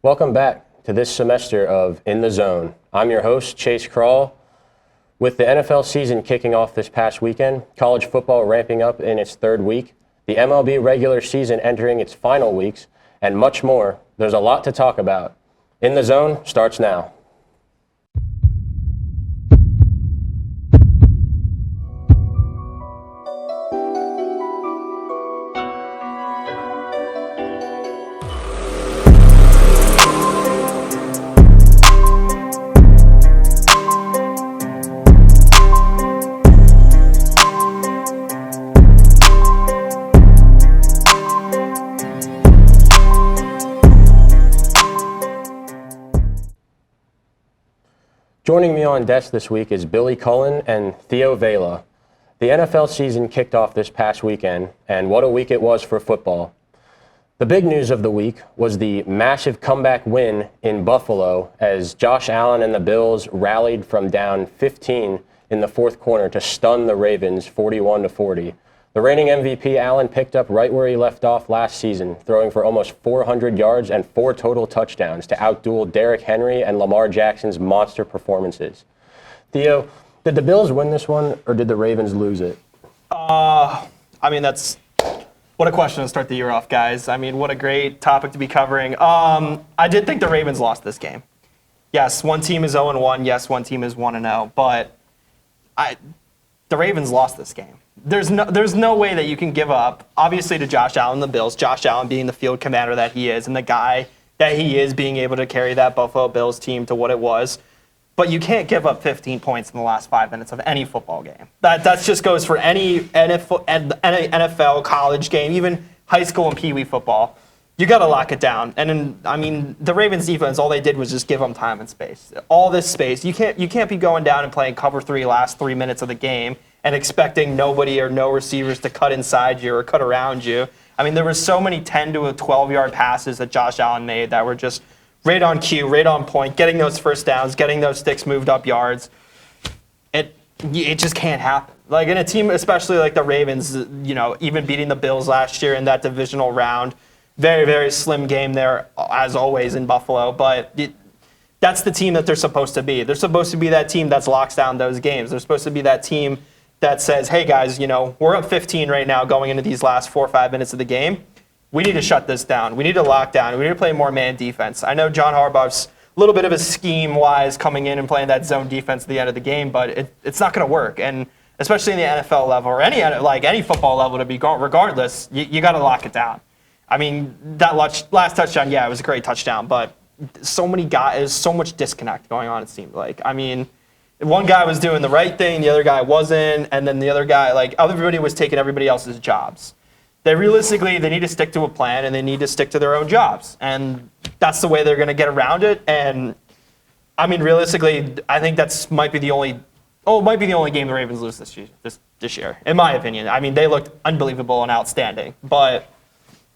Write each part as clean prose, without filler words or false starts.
Welcome back to this semester of In the Zone. I'm your host, Chase Krall. With the NFL season kicking off this past weekend, college football ramping up in its third week, the MLB regular season entering its final weeks, and much more, there's a lot to talk about. In the Zone starts now. Joining me on desk this week is Billy Cullen and Theo Vela. The NFL season kicked off this past weekend, and what a week it was for football. The big news of the week was the massive comeback win in Buffalo as Josh Allen and the Bills rallied from down 15 in the fourth quarter to stun the Ravens 41-40. The reigning MVP Allen picked up right where he left off last season, throwing for almost 400 yards and 4 total touchdowns to outduel Derrick Henry and Lamar Jackson's monster performances. Theo, did the Bills win this one, or did the Ravens lose it? What a question to start the year off, guys. What a great topic to be covering. I did think the Ravens lost this game. Yes, one team is 0-1. Yes, one team is 1-0. But the Ravens lost this game. There's no way that you can give up, obviously, to Josh Allen and the Bills, Josh Allen being the field commander that he is and the guy that he is being able to carry that Buffalo Bills team to what it was. But you can't give up 15 points in the last 5 minutes of any football game. That just goes for any NFL, college game, even high school and Pee Wee football. You got to lock it down. And the Ravens defense, all they did was just give them time and space. All this space. You can't be going down and playing cover 3 last 3 minutes of the game and expecting nobody or no receivers to cut inside you or cut around you. There were so many 10 to 12-yard passes that Josh Allen made that were just right on cue, right on point, getting those first downs, getting those sticks moved up yards. It just can't happen. Like in a team, especially like the Ravens, even beating the Bills last year in that divisional round, very, very slim game there, as always, in Buffalo. But that's the team that they're supposed to be. They're supposed to be that team that locks down those games. They're supposed to be that team that says, hey, guys, we're up 15 right now going into these last 4 or 5 minutes of the game. We need to shut this down. We need to lock down. We need to play more man defense. I know John Harbaugh's a little bit of a scheme-wise coming in and playing that zone defense at the end of the game, but it's not going to work. And especially in the NFL level or any football level to be regardless, you got to lock it down. That last touchdown, yeah, it was a great touchdown, but so much disconnect going on, it seemed like. One guy was doing the right thing, the other guy wasn't, and then the other guy, everybody was taking everybody else's jobs. They need to stick to a plan, and they need to stick to their own jobs. And that's the way they're going to get around it. And, realistically, I think might be the only game the Ravens lose this year, in my opinion. They looked unbelievable and outstanding. But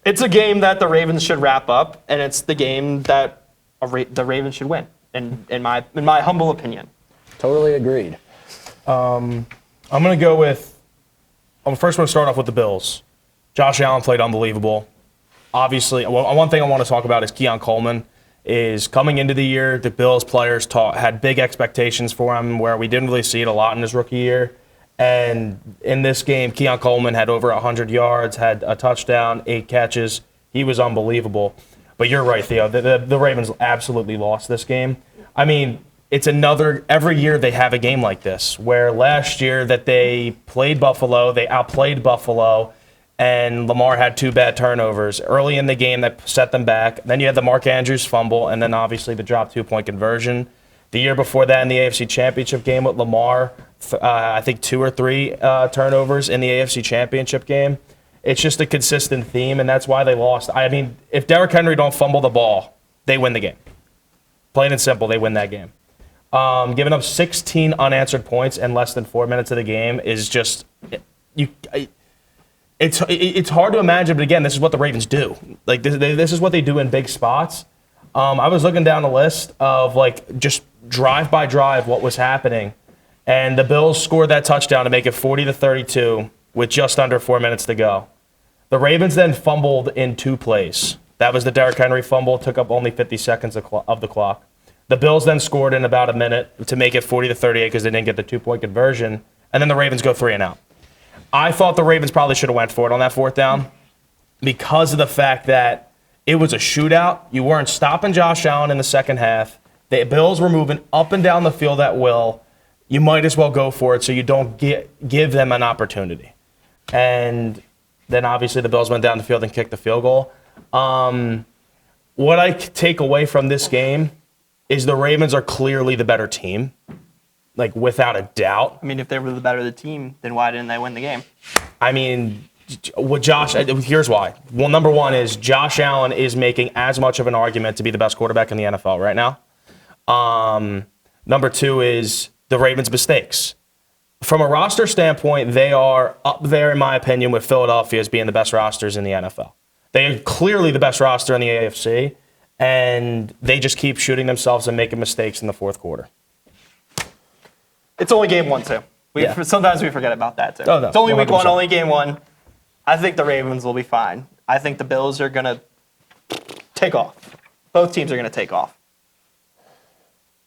it's a game that the Ravens should wrap up, and it's the game that the Ravens should win, in my humble opinion. Totally agreed. I'm going to go with – I'm first going to start off with the Bills. Josh Allen played unbelievable. Obviously, one thing I want to talk about is Keehan Coleman is coming into the year. The Bills players had big expectations for him where we didn't really see it a lot in his rookie year. And in this game, Keehan Coleman had over 100 yards, had a touchdown, 8 catches. He was unbelievable. But you're right, Theo. The Ravens absolutely lost this game. It's every year they have a game like this, where last year that they played Buffalo, they outplayed Buffalo, and Lamar had 2 bad turnovers early in the game that set them back. Then you had the Mark Andrews fumble, and then obviously the drop 2-point conversion. The year before that in the AFC Championship game with Lamar, I think 2 or 3 turnovers in the AFC Championship game. It's just a consistent theme, and that's why they lost. If Derrick Henry don't fumble the ball, they win the game. Plain and simple, they win that game. Giving up 16 unanswered points in less than 4 minutes of the game is just it's hard to imagine, but again, this is what the Ravens do. This is what they do in big spots. I was looking down a list of just drive by drive what was happening, and the Bills scored that touchdown to make it 40-32 with just under 4 minutes to go. The Ravens then fumbled in 2 plays. That was the Derrick Henry fumble, took up only 50 seconds of the clock. The Bills then scored in about a minute to make it 40-38 because they didn't get the 2-point conversion, and then the Ravens go 3-and-out. I thought the Ravens probably should have went for it on that fourth down because of the fact that it was a shootout. You weren't stopping Josh Allen in the second half. The Bills were moving up and down the field at will. You might as well go for it so you don't give them an opportunity. And then obviously the Bills went down the field and kicked the field goal. What I take away from this game is the Ravens are clearly the better team, like without a doubt. I mean, if they were the better the team, then why didn't they win the game? I mean, here's why. Well, number one is Josh Allen is making as much of an argument to be the best quarterback in the NFL right now. Number two is the Ravens' mistakes. From a roster standpoint, they are up there, in my opinion, with Philadelphia as being the best rosters in the NFL. They are clearly the best roster in the AFC, and they just keep shooting themselves and making mistakes in the fourth quarter. It's only game one, too. Yeah. Sometimes we forget about that, too. Oh, no, it's only week 100%. one, only game one. I think the Ravens will be fine. I think the Bills are going to take off. Both teams are going to take off.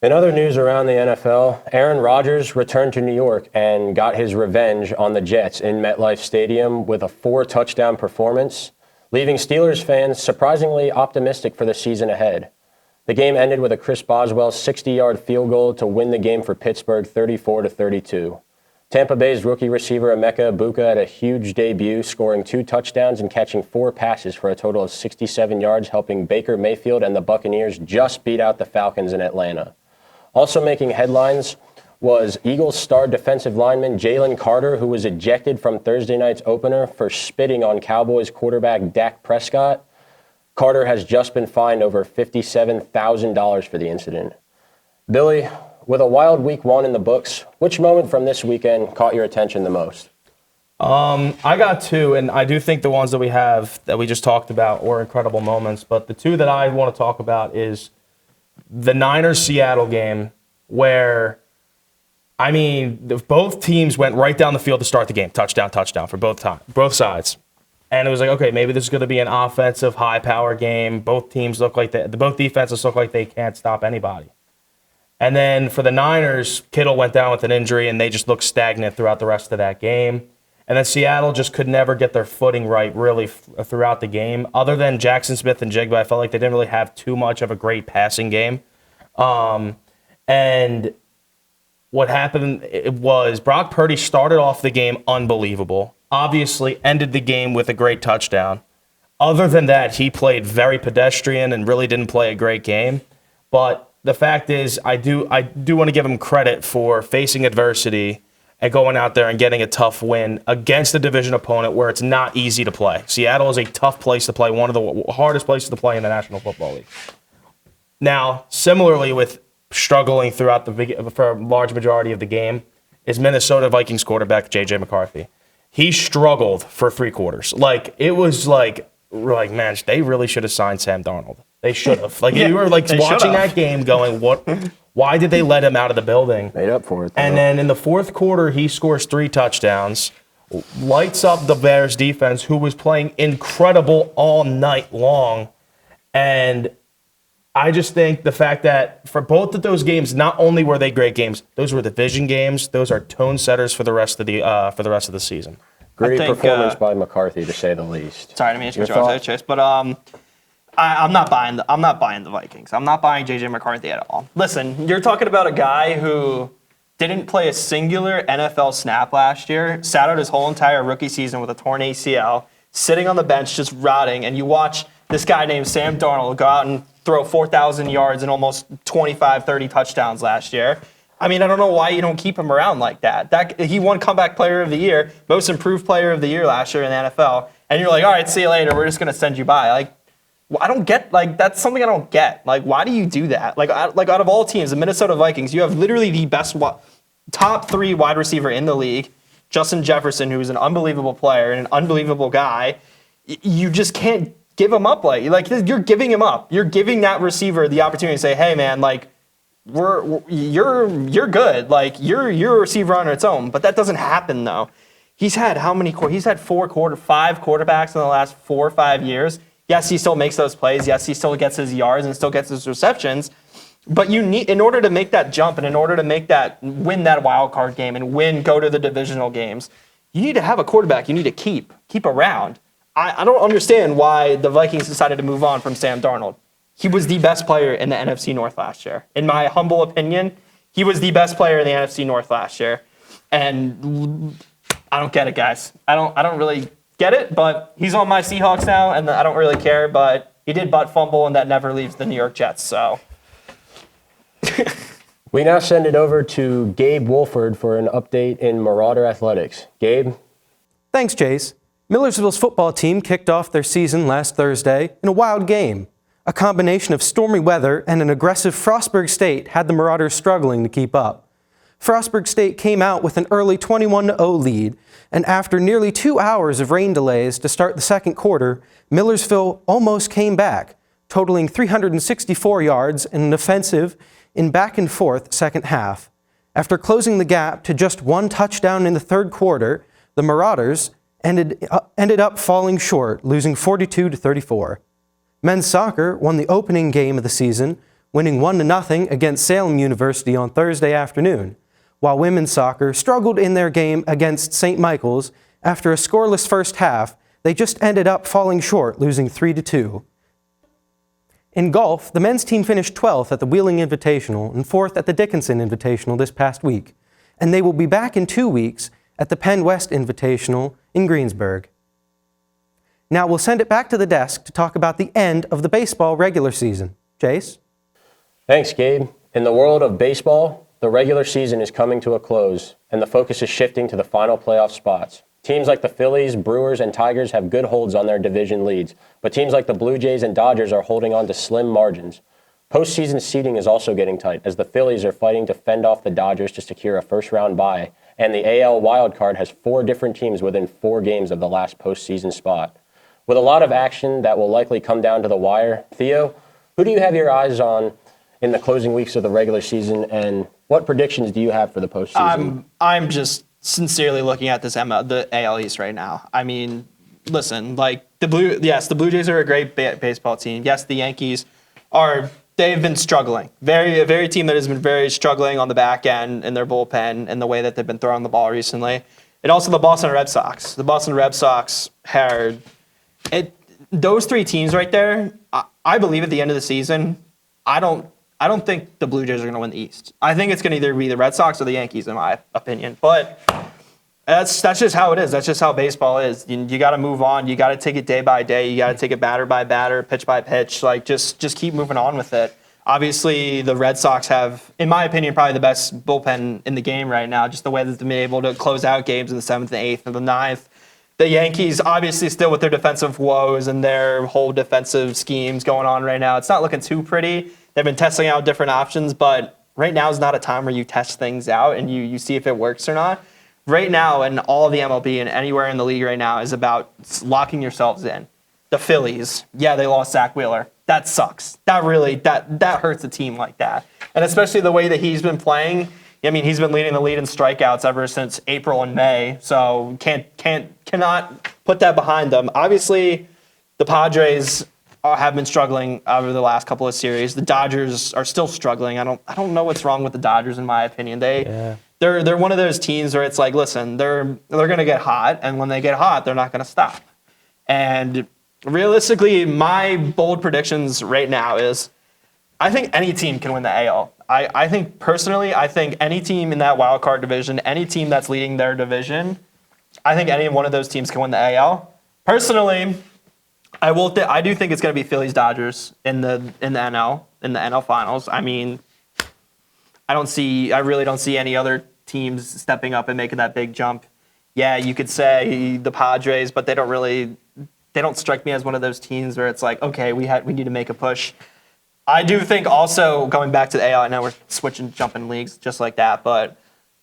In other news around the NFL, Aaron Rodgers returned to New York and got his revenge on the Jets in MetLife Stadium with a 4-touchdown performance, leaving Steelers fans surprisingly optimistic for the season ahead. The game ended with a Chris Boswell 60-yard field goal to win the game for Pittsburgh 34-32. Tampa Bay's rookie receiver Emeka Egbuka had a huge debut, scoring 2 touchdowns and catching 4 passes for a total of 67 yards, helping Baker Mayfield and the Buccaneers just beat out the Falcons in Atlanta. Also making headlines was Eagles star defensive lineman Jalen Carter, who was ejected from Thursday night's opener for spitting on Cowboys quarterback Dak Prescott. Carter has just been fined over $57,000 for the incident. Billy, with a wild week 1 in the books, which moment from this weekend caught your attention the most? I got 2, and I do think the ones that we just talked about were incredible moments, but the 2 that I want to talk about is the Niners-Seattle game where, I mean, both teams went right down the field to start the game. Touchdown for both sides. And it was like, okay, maybe this is going to be an offensive, high-power game. Both defenses look like they can't stop anybody. And then for the Niners, Kittle went down with an injury, and they just looked stagnant throughout the rest of that game. And then Seattle just could never get their footing right, really, throughout the game. Other than Jackson Smith and Jigba, I felt like they didn't really have too much of a great passing game. And what happened was Brock Purdy started off the game unbelievable. Obviously, ended the game with a great touchdown. Other than that, he played very pedestrian and really didn't play a great game. But the fact is, I do want to give him credit for facing adversity and going out there and getting a tough win against a division opponent where it's not easy to play. Seattle is a tough place to play, one of the hardest places to play in the National Football League. Now, similarly with struggling for a large majority of the game is Minnesota Vikings quarterback J.J. McCarthy. He struggled for 3 quarters. Like, it was like, we're like, man, they really should have signed Sam Darnold. They should have. Like, you were like watching that game going, what? Why did they let him out of the building? Made up for it, though. And then in the fourth quarter, he scores 3 touchdowns, lights up the Bears defense, who was playing incredible all night long. And I just think the fact that for both of those games, not only were they great games, those were division games. Those are tone setters for the rest of the season. Great performance by McCarthy, to say the least. Sorry, I didn't mean to interrupt you, Chase, but I'm not buying the Vikings. I'm not buying J.J. McCarthy at all. Listen, you're talking about a guy who didn't play a singular NFL snap last year, sat out his whole entire rookie season with a torn ACL, sitting on the bench just rotting, and you watch this guy named Sam Darnold go out and throw 4,000 yards and almost 25, 30 touchdowns last year. I mean, I don't know why you don't keep him around like that. He won Comeback Player of the Year, Most Improved Player of the Year last year in the NFL, and you're like, all right, see you later. We're just going to send you by. Like, I don't get, like, that's something I don't get. Like, why do you do that? Like out of all teams, the Minnesota Vikings, you have literally the best top 3 wide receiver in the league, Justin Jefferson, who's an unbelievable player and an unbelievable guy. You just can't give him up. Like you're giving him up. You're giving that receiver the opportunity to say, hey, man, like, you're good. Like, you're a receiver on its own. But that doesn't happen, though. He's had how many? He's had 5 quarterbacks in the last 4 or 5 years. Yes, he still makes those plays. Yes, he still gets his yards and still gets his receptions. But you need, in order to make that jump and in order to make that, win that wild card game and go to the divisional games, you need to have a quarterback you need to keep around. I don't understand why the Vikings decided to move on from Sam Darnold. He was the best player in the NFC North last year. In my humble opinion, he was the best player in the NFC North last year. And I don't get it, guys. I don't really get it, but he's on my Seahawks now, and I don't really care, but he did butt fumble, and that never leaves the New York Jets, so. We now send it over to Gabe Wolford for an update in Marauder Athletics. Gabe? Thanks, Chase. Millersville's football team kicked off their season last Thursday in a wild game. A combination of stormy weather and an aggressive Frostburg State had the Marauders struggling to keep up. Frostburg State came out with an early 21-0 lead, and after nearly 2 hours of rain delays to start the second quarter, Millersville almost came back, totaling 364 yards and an offensive in back-and-forth second half. After closing the gap to just one touchdown in the third quarter, the Marauders ended up falling short, losing 42-34. Men's soccer won the opening game of the season, winning 1-0 against Salem University on Thursday afternoon, while women's soccer struggled in their game against St. Michael's. After a scoreless first half, they just ended up falling short, losing 3-2. In golf, the men's team finished 12th at the Wheeling Invitational and 4th at the Dickinson Invitational this past week, and they will be back in 2 weeks at the Penn West Invitational in Greensburg. Now we'll send it back to the desk to talk about the end of the baseball regular season. Chase? Thanks, Gabe. In the world of baseball, the regular season is coming to a close, and the focus is shifting to the final playoff spots. Teams like the Phillies, Brewers, and Tigers have good holds on their division leads, but teams like the Blue Jays and Dodgers are holding on to slim margins. Postseason seeding is also getting tight, as the Phillies are fighting to fend off the Dodgers to secure a first-round bye, and the AL wildcard has 4 different teams within 4 games of the last postseason spot. With a lot of action that will likely come down to the wire, Theo, who do you have your eyes on in the closing weeks of the regular season, and what predictions do you have for the postseason? I'm just sincerely looking at the AL East right now. I mean, listen, like the Blue Jays are a great baseball team. Yes, the Yankees they've been struggling. A very team that has been very struggling on the back end in their bullpen and the way that they've been throwing the ball recently. And also the Boston Red Sox. The Boston Red Sox those 3 teams right there, I believe at the end of the season, I don't think the Blue Jays are going to win the East. I think it's going to either be the Red Sox or the Yankees, in my opinion. But that's just how it is. That's just how baseball is. You got to move on. You got to take it day by day. You got to take it batter by batter, pitch by pitch. Like just keep moving on with it. Obviously, the Red Sox have, in my opinion, probably the best bullpen in the game right now. Just the way that they've been able to close out games in the 7th and 8th and the 9th. The Yankees, obviously, still with their defensive woes and their whole defensive schemes going on right now. It's not looking too pretty. They've been testing out different options, but right now is not a time where you test things out and you see if it works or not. Right now, in all of the MLB and anywhere in the league right now is about locking yourselves in. The Phillies, yeah, they lost Zach Wheeler. That sucks. That hurts a team like that. And especially the way that he's been playing. I mean, he's been leading the lead in strikeouts ever since April and May, so cannot put that behind them. Obviously, the Padres have been struggling over the last couple of series. The Dodgers are still struggling. I don't know what's wrong with the Dodgers, in my opinion. They're one of those teams where it's like, listen, they're going to get hot, and when they get hot, they're not going to stop. And realistically, my bold predictions right now is I think any team can win the AL. I think any team in that wild card division, any team that's leading their division, I think any one of those teams can win the AL. Personally, I do think it's going to be Phillies Dodgers in the NL Finals. I mean, I really don't see any other teams stepping up and making that big jump. Yeah, you could say the Padres, but they don't strike me as one of those teams where it's like, okay, we need to make a push. I do think also, going back to the AL, I know we're jumping leagues just like that, but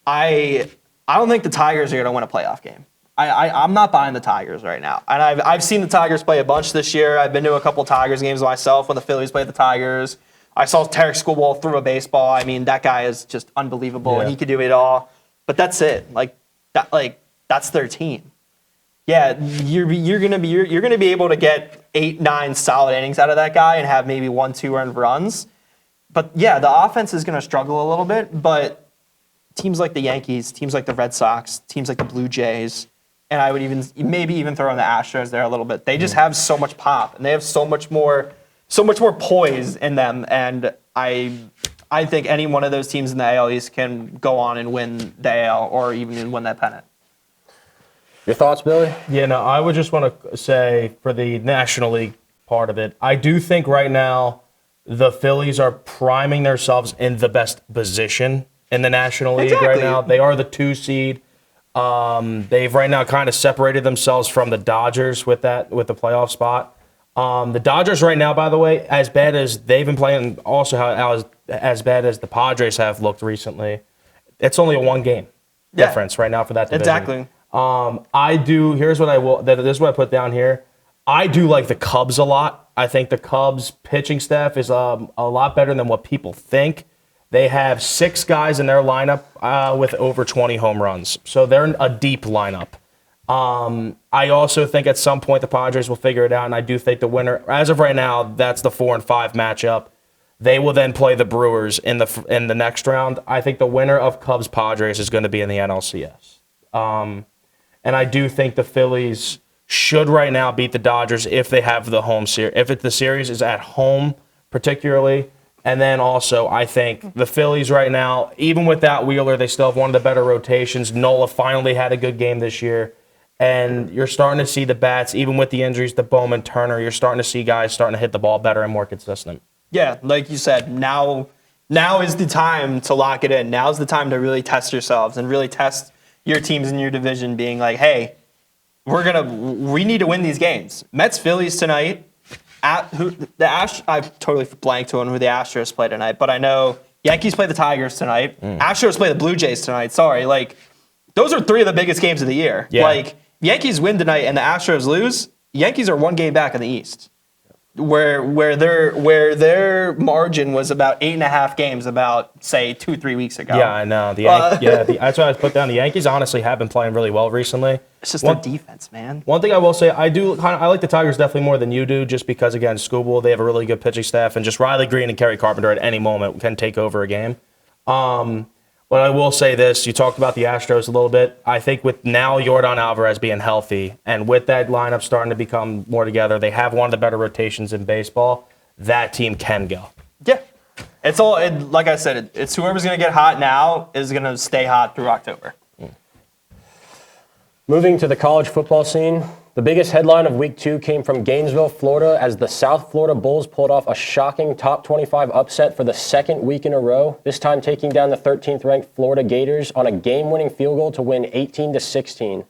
I don't think the Tigers are going to win a playoff game. I'm not buying the Tigers right now. And I've seen the Tigers play a bunch this year. I've been to a couple Tigers games myself when the Phillies played the Tigers. I saw Tarek Schoolball throw a baseball. I mean, that guy is just unbelievable, and he could do it all. But that's it. That's their team. Yeah, you're gonna be able to get 8-9 solid innings out of that guy and have maybe 1-2 earned runs. But yeah, the offense is gonna struggle a little bit. But teams like the Yankees, teams like the Red Sox, teams like the Blue Jays, and I would maybe even throw in the Astros there a little bit. They just have so much pop and they have so much more poise in them. And I think any one of those teams in the AL East can go on and win the AL or even win that pennant. Your thoughts, Billy? Yeah, no, I would just want to say for the National League part of it, I do think right now the Phillies are priming themselves in the best position in the National League right now. They are the 2 seed. They've right now kind of separated themselves from the Dodgers with the playoff spot. The Dodgers right now, by the way, as bad as they've been playing, also as bad as the Padres have looked recently, it's only a 1-game difference right now for that division. Exactly. This is what I put down here. I do like the Cubs a lot. I think the Cubs pitching staff is a lot better than what people think. They have 6 guys in their lineup with over 20 home runs. So they're a deep lineup. I also think at some point the Padres will figure it out, and I do think the winner, as of right now, that's the 4 and 5 matchup. They will then play the Brewers in the next round. I think the winner of Cubs Padres is going to be in the NLCS. And I do think the Phillies should right now beat the Dodgers if they have the home series. If the series is at home, particularly. And then also, I think the Phillies right now, even without Wheeler, they still have one of the better rotations. Nola finally had a good game this year. And you're starting to see the bats, even with the injuries to Bowman, Turner, you're starting to see guys starting to hit the ball better and more consistent. Yeah, like you said, now is the time to lock it in. Now's the time to really test yourselves and really test your teams in your division, being like, hey, we need to win these games. Mets Phillies tonight. I totally blanked on who the Astros play tonight, but I know Yankees play the Tigers tonight. Astros play the Blue Jays tonight. Sorry, those are 3 of the biggest games of the year. Yeah. Yankees win tonight and the Astros lose. Yankees are 1 game back in the East, where their margin was about 8.5 games about, say, 2-3 weeks ago. Yeah, I know. That's why I put down. The Yankees honestly have been playing really well recently. It's just their defense, man. One thing I will say, I like the Tigers definitely more than you do, just because, again, Scooble, they have a really good pitching staff, and just Riley Green and Kerry Carpenter at any moment can take over a game. But I will say this, you talked about the Astros a little bit. I think with now Yordan Alvarez being healthy, and with that lineup starting to become more together, they have one of the better rotations in baseball. That team can go. Yeah. Like I said, it's whoever's going to get hot now is going to stay hot through October. Moving to the college football scene, the biggest headline of Week 2 came from Gainesville, Florida, as the South Florida Bulls pulled off a shocking top 25 upset for the 2nd week in a row, this time taking down the 13th-ranked Florida Gators on a game-winning field goal to win 18-16.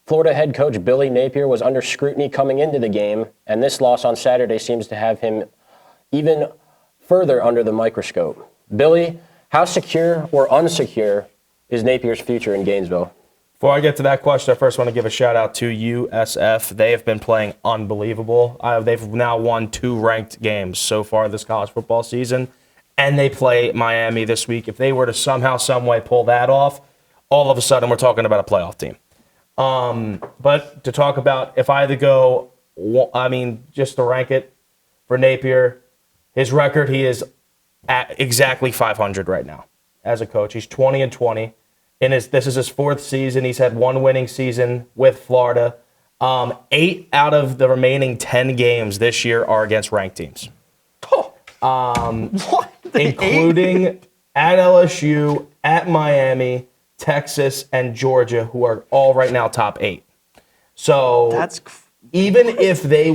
Florida head coach Billy Napier was under scrutiny coming into the game, and this loss on Saturday seems to have him even further under the microscope. Billy, how secure or unsecure is Napier's future in Gainesville? Before I get to that question, I first want to give a shout-out to USF. They have been playing unbelievable. They've now won 2 ranked games so far this college football season, and they play Miami this week. If they were to somehow, some way pull that off, all of a sudden we're talking about a playoff team. But to talk about, if I had to go, just to rank it for Napier, his record, he is at exactly 500 right now as a coach. He's 20-20. This is his 4th season. He's had 1 winning season with Florida. 8 out of the remaining 10 games this year are against ranked teams. Including at LSU, at Miami, Texas, and Georgia, who are all right now top 8. So even if they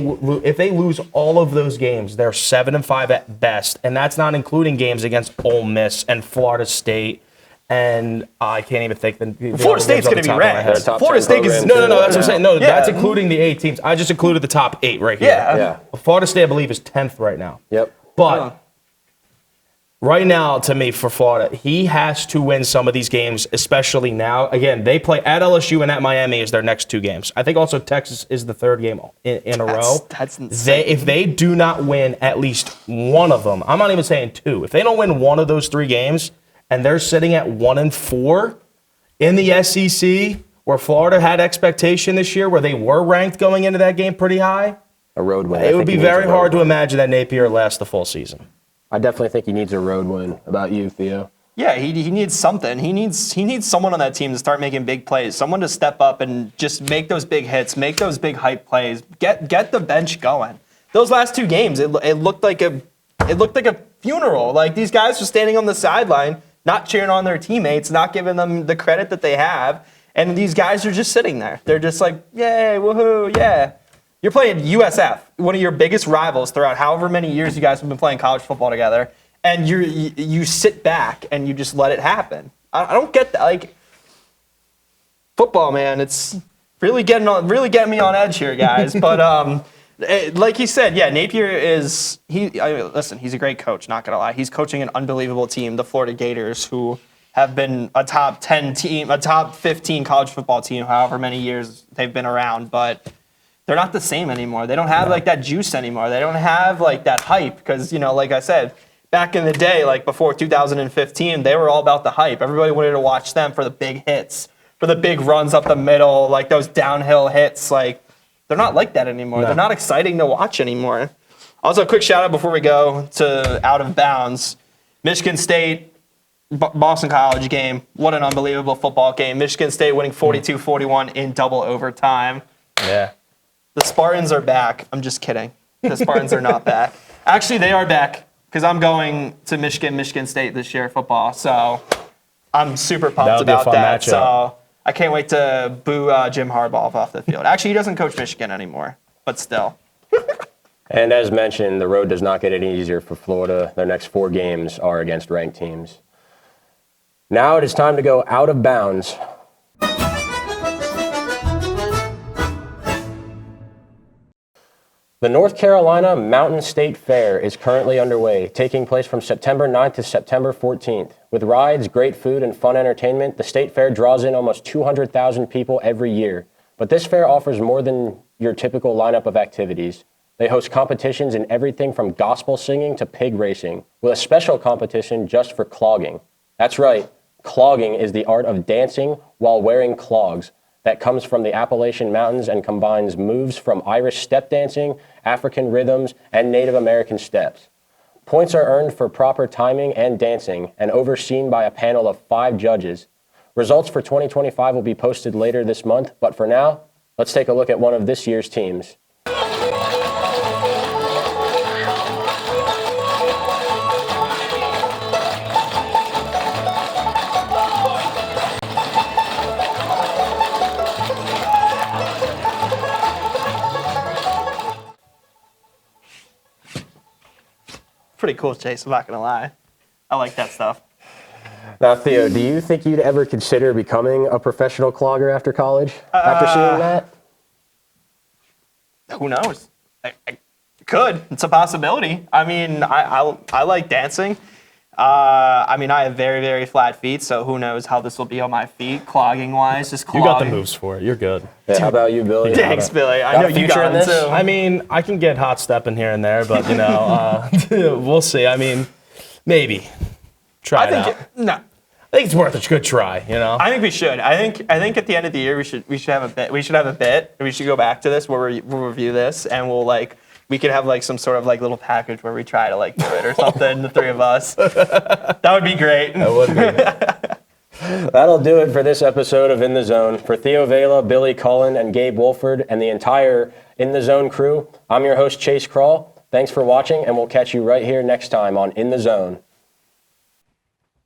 lose all of those games, they're 7-5 at best, and that's not including games against Ole Miss and Florida State. And I can't even think. Florida State's going to be ranked. Florida State is no. That's what I'm saying. No, that's including the 8 teams. I just included the top 8 right here. Yeah. Florida State, I believe, is 10th right now. Yep. But right now, to me, for Florida, he has to win some of these games, especially now. Again, they play at LSU and at Miami is their next 2 games. I think also Texas is the 3rd game in a row. That's insane. If they do not win at least one of them, I'm not even saying 2. If they don't win one of those 3 games, and they're sitting at 1-4 in the SEC where Florida had expectation this year, where they were ranked going into that game pretty high, A road win. it would be very hard to imagine that Napier lasts the full season. I definitely think he needs a road win. About you, Theo? Yeah, he needs something. He needs someone on that team to start making big plays. Someone to step up and just make those big hits, make those big hype plays. Get the bench going. Those last 2 games, it looked like a funeral. Like, these guys were standing on the sideline, not cheering on their teammates, not giving them the credit that they have, and these guys are just sitting there. They're just like, yay, woohoo, yeah. You're playing USF, one of your biggest rivals throughout however many years you guys have been playing college football together, and you sit back and you just let it happen. I don't get that. Like, football, man, it's really getting me on edge here, guys. But like he said, yeah, Napier is listen, he's a great coach, not gonna lie. He's coaching an unbelievable team, the Florida Gators, who have been a top 10 team, a top 15 college football team, however many years they've been around, but they're not the same anymore. They don't have like that juice anymore. They don't have like that hype because, like I said, back in the day, like before 2015, they were all about the hype. Everybody wanted to watch them for the big hits, for the big runs up the middle, like those downhill hits. Like, they're not like that anymore. No. They're not exciting to watch anymore. Also, a quick shout out before we go to Out of Bounds. Michigan State, Boston College game. What an unbelievable football game. Michigan State winning 42-41 in double overtime. Yeah. The Spartans are back. I'm just kidding. The Spartans are not back. Actually, they are back because I'm going to Michigan State this year football. So I'm super pumped That'll be a about fun that. matchup. So I can't wait to boo Jim Harbaugh off the field. Actually, he doesn't coach Michigan anymore, but still. And as mentioned, the road does not get any easier for Florida. Their next 4 games are against ranked teams. Now it is time to go out of bounds. The North Carolina Mountain State Fair is currently underway, taking place from September 9th to September 14th. With rides, great food, and fun entertainment, the State Fair draws in almost 200,000 people every year. But this fair offers more than your typical lineup of activities. They host competitions in everything from gospel singing to pig racing, with a special competition just for clogging. That's right, clogging is the art of dancing while wearing clogs. That comes from the Appalachian Mountains and combines moves from Irish step dancing, African rhythms, and Native American steps. Points are earned for proper timing and dancing and overseen by a panel of 5 judges. Results for 2025 will be posted later this month, but for now, let's take a look at one of this year's teams. Pretty cool, Chase. I'm not going to lie. I like that stuff. Now, Theo, do you think you'd ever consider becoming a professional clogger after college, after seeing that? Who knows? I could. It's a possibility. I mean, I like dancing. I mean, I have very, very flat feet, so who knows how this will be on my feet, clogging-wise, just clogging. You got the moves for it. You're good. Yeah, how about you, Billy? Thanks, Billy. I know you future got in them this? too. I mean, I can get hot stepping here and there, but, we'll see. I mean, maybe. Try it out. No. I think it's worth a good try, I think we should. I think at the end of the year we should have a bit. We should have a bit. We should go back to this where we'll review this and we could have some sort of little package where we try to do it or something. The 3 of us. That would be great. That would be. That'll do it for this episode of In the Zone. For Theo, Vela, Billy, Cullen, and Gabe Wolford, and the entire In the Zone crew, I'm your host, Chase Krall. Thanks for watching, and we'll catch you right here next time on In the Zone.